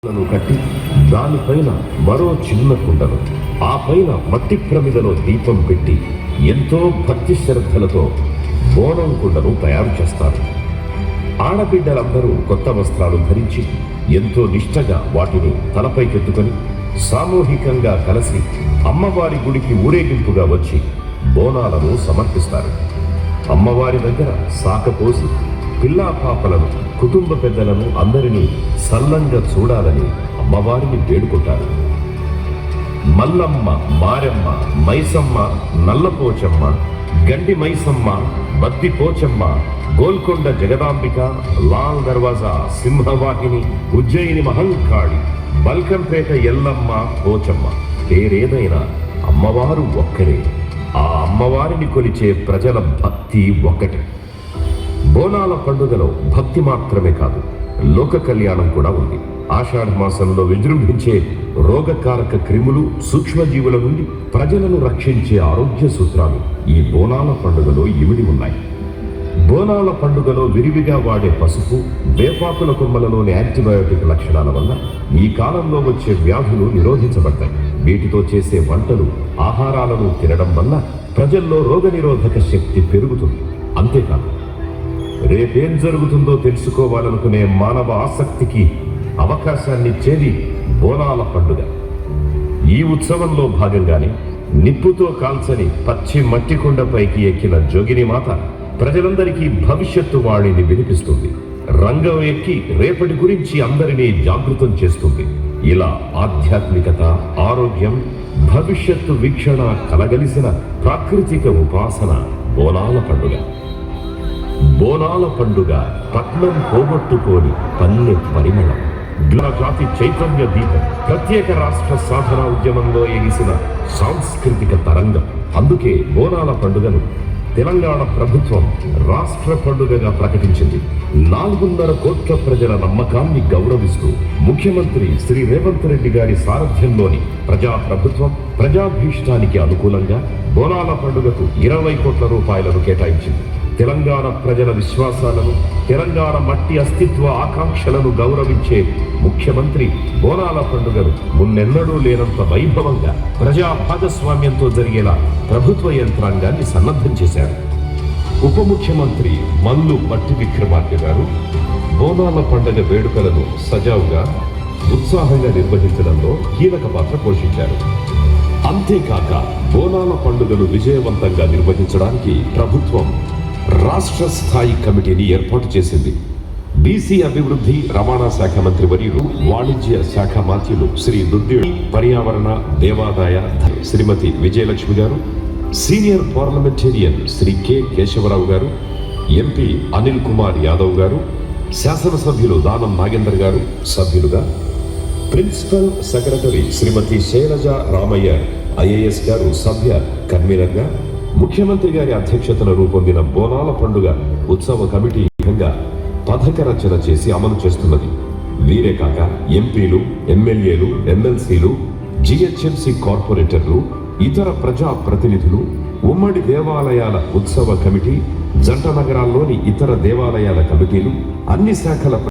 కట్టి దానిపైన మరో చిన్న కుండను ఆ పైన మట్టి ప్రమిదలో దీపం పెట్టి ఎంతో భక్తి శ్రద్ధలతో బోనం కుండను తయారు చేస్తారు. ఆడబిడ్డలందరూ కొత్త వస్త్రాలు ధరించి ఎంతో నిష్టగా వాటిని తలపైకెత్తుకొని సామూహికంగా కలిసి అమ్మవారి గుడికి ఊరేగింపుగా వచ్చి బోనాలను సమర్పిస్తారు. అమ్మవారి దగ్గర సాకపోసి పిల్లా పాపలను, కుటుంబ పెద్దలను అందరినీ సల్లంగా చూడాలని అమ్మవారిని వేడుకుంటారు. మల్లమ్మ, మారెమ్మ, మైసమ్మ, నల్లపోచమ్మ, గండి మైసమ్మ, బద్ది పోచమ్మ, గోల్కొండ జగదాంబిక, లాల్ దర్వాజా, సింహవాహిని, ఉజ్జయిని మహంకాళి, బల్కంపేట ఎల్లమ్మ, పోచమ్మ, పేరేదైనా అమ్మవారు ఒక్కరే. ఆ అమ్మవారిని కొలిచే ప్రజల భక్తి ఒక్కటే. బోనాల పండుగలో భక్తి మాత్రమే కాదు, లోక కళ్యాణం కూడా ఉంది. ఆషాఢ మాసంలో విజృంభించే రోగకారక క్రిములు, సూక్ష్మజీవుల నుండి ప్రజలను రక్షించే ఆరోగ్య సూత్రాలు ఈ బోనాల పండుగలో ఇమిడి ఉన్నాయి. బోనాల పండుగలో విరివిగా వాడే పసుపు, వేపాకుల కొమ్మలలోని యాంటీబయాటిక్ లక్షణాల వల్ల ఈ కాలంలో వచ్చే వ్యాధులు నిరోధించబడతాయి. వీటితో చేసే వంటలు, ఆహారాలను తినడం వల్ల ప్రజల్లో రోగనిరోధక శక్తి పెరుగుతుంది. అంతేకాదు, రేపేం జరుగుతుందో తెలుసుకోవాలనుకునే మానవ ఆసక్తికి అవకాశాన్నిచ్చేది బోనాల పండుగ. ఈ ఉత్సవంలో భాగంగానే నిప్పుతో కాల్చని పచ్చి మట్టి కొండపైకి ఎక్కిన జోగిని మాత ప్రజలందరికీ భవిష్యత్తు వాణిని వినిపిస్తుంది. రంగం ఎక్కి రేపటి గురించి అందరినీ జాగృతం చేస్తుంది. ఇలా ఆధ్యాత్మికత, ఆరోగ్యం, భవిష్యత్తు వీక్షణ కలగలిసిన ప్రాకృతిక ఉపాసన బోనాల పండుగ. బోనాల పండుగ పట్నం పోగొట్టుకోని పల్లె పరిమళం, జాతి చైతన్య దీపం, ప్రత్యేక రాష్ట్ర సాధన ఉద్యమంలో ఎగిసిన సాంస్కృతిక తరంగం. అందుకే బోనాల పండుగను తెలంగాణ ప్రభుత్వం రాష్ట్ర పండుగగా ప్రకటించింది. 4.5 కోట్ల ప్రజల నమ్మకాన్ని గౌరవిస్తూ ముఖ్యమంత్రి శ్రీ రేవంత్ రెడ్డి గారి సారథ్యంలోని ప్రజా ప్రభుత్వం ప్రజాభీష్టానికి అనుకూలంగా బోనాల పండుగకు 20 కోట్ల రూపాయలను కేటాయించింది. తెలంగాణ ప్రజల విశ్వాసాలను, తెలంగాణ మట్టి అస్తిత్వ ఆకాంక్షలను గౌరవించే ముఖ్యమంత్రి బోనాల పండుగను మున్నెన్నడూ లేనంత వైభవంగా ప్రజా భాగస్వామ్యంతో జరిగేలా ప్రభుత్వ యంత్రాంగాన్ని సన్నద్ధం చేశారు. ఉప ముఖ్యమంత్రి మల్లు భట్టి విక్రమార్క గారు బోనాల పండుగ వేడుకలను సజావుగా, ఉత్సాహంగా నిర్వహించడంలో కీలక పాత్ర పోషించారు. అంతేకాక బోనాల పండుగను విజయవంతంగా నిర్వహించడానికి ప్రభుత్వం రాష్ట్ర స్థాయి కమిటీని ఏర్పాటు చేసింది. బీసీ అభివృద్ధి, రవాణా శాఖ మంత్రి వర్యులు, వాణిజ్య శాఖ మంత్రులు శ్రీ దుద్ది, పర్యావరణ, దేవాదాయ శ్రీమతి విజయలక్ష్మి గారు, senior parliamentarian Shri K Keshava Rao గారు, ఎంపీ అనిల్ కుమార్ యాదవ్ గారు, శాసనసభ్యులు దానం నాగేందర్ గారు సభ్యులుగా, ప్రిన్సిపల్ సెక్రటరీ శ్రీమతి శైలజ రామయ్య ఐఏఎస్ గారు సభ్య కన్వీనర్గా, ముఖ్యమంత్రి గారి అధ్యక్షతన రూపొందిన బోనాల పండుగ ఉత్సవ కమిటీ పథక రచన చేసి అమలు చేస్తున్నది. వీరే కాక ఎంపీలు, ఎమ్మెల్యేలు, ఎమ్మెల్సీలు, జిహెచ్ఎంసీ కార్పొరేటర్లు, ఇతర ప్రజా ప్రతినిధులు, ఉమ్మడి దేవాలయాల ఉత్సవ కమిటీ, జంట నగరాల్లోని ఇతర దేవాలయాల కమిటీలు, అన్ని శాఖల